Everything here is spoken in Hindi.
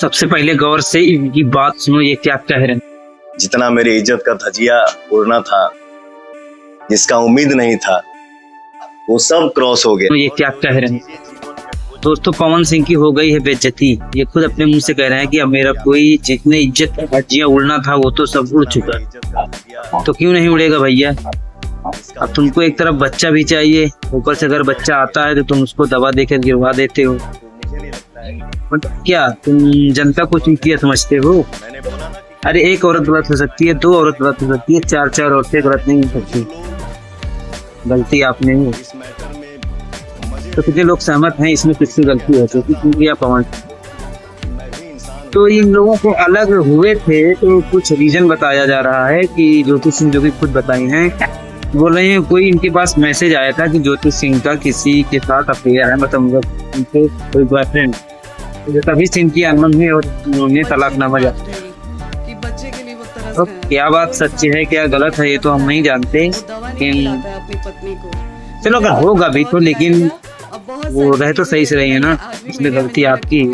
सबसे पहले गौर से इनकी बात सुनो, ये क्या कह रहे हैं। जितना मेरी इज्जत का धजिया उड़ना था, जिसका उम्मीद नहीं था, वो सब क्रॉस हो गया। ये क्या कह रहे हैं। दोस्तों, पवन सिंह की हो गई है बेइज्जती। ये खुद अपने मुंह से कह रहे हैं कि अब मेरा कोई जितने इज्जत का धजिया उड़ना था वो तो सब उड़ चुका। तो क्यों नहीं उड़ेगा भैया। अब तुमको एक तरफ बच्चा भी चाहिए, ऊपर से अगर बच्चा आता है तो तुम उसको दवा देकर गिरवा देते हो। मतलब क्या तुम जनता को चूतिया समझते हो। अरे एक औरत गलत हो सकती है, दो औरत गलत हो सकती है, चार चार औरतें गलत नहीं हो सकती। गलती आपने ही। तो कितने लोग सहमत हैं इसमें किसकी गलती है, क्योंकि पवन। तो इन लोगों को अलग हुए थे तो कुछ रीजन बताया जा रहा है कि ज्योति सिंह जो कि खुद बताई हैं, बोल रहे हैं कोई इनके पास मैसेज आया था कि ज्योति सिंह का किसी के साथ अफेयर है, मतलब उनके कोई बॉयफ्रेंड, तभी से इनकी अनबन हुई और उन्होंने तलाकनामा जारी। तो क्या बात सच है क्या गलत है ये तो हम नहीं जानते, लेकिन चलो अगर होगा भी तो, लेकिन वो रहे तो सही से रही है ना, इसमें गलती आपकी है।